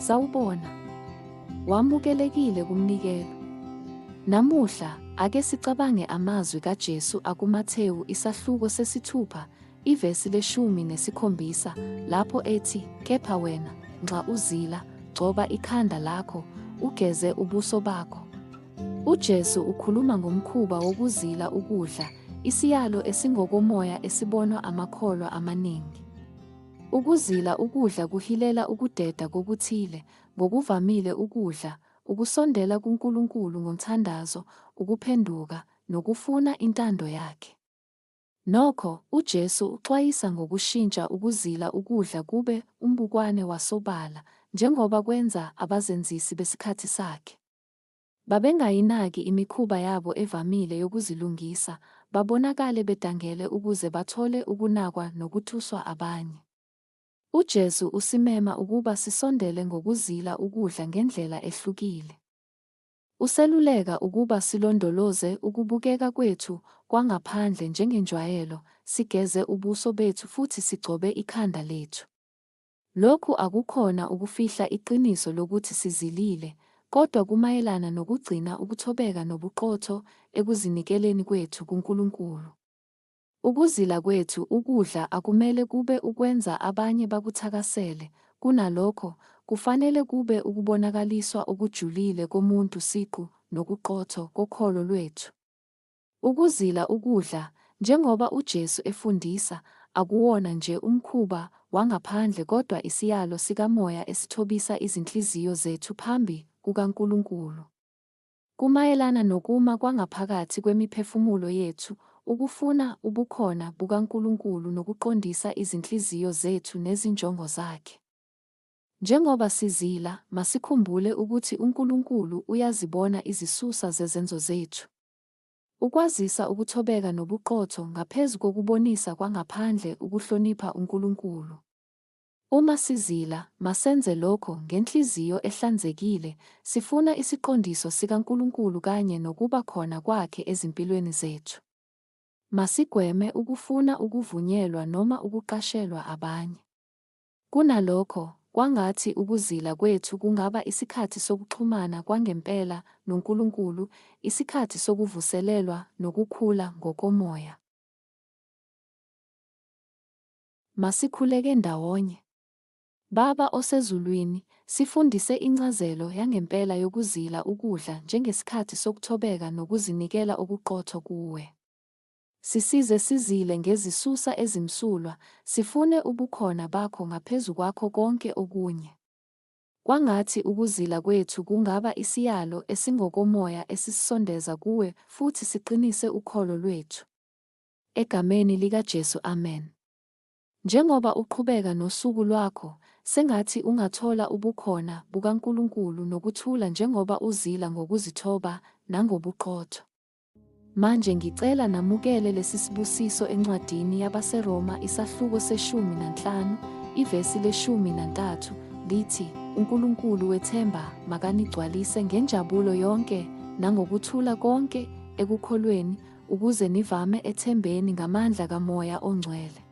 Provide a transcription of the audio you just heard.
sawubona. Wamukelekile kumnikelo. Namuhla ake sicabange amazwi kaJesu akuMathewu isahluko sesithupha, ivesi 17, lapho ethi, kepha wena, nxa uzila, gcoba ikhanda lakho, ugeze ubuso bakho. UJesu ukhuluma ngomkhuba wokuzila ukudla, isiyalo esingokomoya esibonwa amakholwa amaningi. Ukuzila ukudla kuhilela ukudeda kokuthile, ngokuvamile ukudla, ukusondela kuNkulunkulu ngomthandazo, ukuphenduka, nokufuna intando yaKhe. Nokho, uJesu uxwayisa ngokushintsha ukuzila ukudla kube umbukwane wasobala, njengoba kwenza abazenzisi besikhathi sakhe. Babengayinaki imikhuba yabo evamile yokuzilungisa, babonakale bedangele ukuze bathole ukunakwa nokuthuswa abanye. UJesu usimema ukuba sisondele ngokuzila ukudla ngendlela ehlukile. Useluleka ukuba silondoloze ukubukeka kwethu kwangaphandle njengenjwayelo, sigeze ubuso bethu futhi sigcobe ikhanda lethu. Lokhu akukhona ukufihla iqiniso lokuthi sizilile, kodwa kumayelana nokugcina ukuthobeka nobuqotho ekuzinikeleni kwethu kuNkulunkulu. Ukuzila kwethu ukudla akumele kube ukwenza abanye bakuthakasele, kunalokho, kufanele kube ukubonakaliswa okujulile komuntu siqu nokuqotho kokholo lwethu. Ukuzila ukudla, njengoba uJesu efundisa, akuwona nje umkhuba wangaphandle kodwa isiyalo sikaMoya esithobisa izinhliziyo zethu phambi kukaNkulunkulu. Kumayelana nokuma kwangaphakathi kwemiphefumulo yethu, ukufuna ubukhona bukaNkulunkulu nokuqondisa izinhliziyo zethu nezinjongo zakhe. Njengoba sizila, masikhumbule ukuthi uNkulunkulu uyazibona izisusa zezenzo zethu. Ukwazisa ukuthobeka nobuqotho ngaphezu kokubonisa kwangaphandle ukuhlonipha uNkulunkulu. Uma sizila, masenze lokho ngenhliziyo ehlanzekile, sifuna isiqondiso sikaNkulunkulu kanye nokuba khona kwakhe ezimpilweni zethu. Masigweme ukufuna ukuvunyelwa noma ukuqashelwa abanye. Kunalokho, kwangathi ukuzila kwethu kungaba isikhathi sokuxhumana kwangempela noNkulunkulu, isikhathi sokuvuselelwa nokukhula ngokomoya. Masikhuleke ndawonye. Baba osezulwini, sifundise incazelo yangempela yokuzila ukudla njengesikhathi sokuthobeka nokuzinikela okuqotho kuwe. Sisize sizile ngezisusa ezimsulwa, sifune ubukhona bakho ngaphezu kwakho konke okunye. Kwangathi ukuzila kwethu kungaba isiyalo esingokomoya esisondeza kuwe futhi siqinise ukholo lwethu. Egameni likaJesu, amen. Njengoba uqhubeka nosuku lwakho, sengathi ungathola ubukhona bukaNkulunkulu nokuthula njengoba uzila ngokuzithoba nangobuqotho. Manje ngicela namukele lesi sibusiso encwadini yabaseRoma isahluko 15, ivesi 13, lithi, uNkulunkulu wethemba makanigcwalise ngenjabulo yonke nangokuthula konke ekukholweni, ukuze nivame ethembeni ngamandla kaMoya oNgcwele.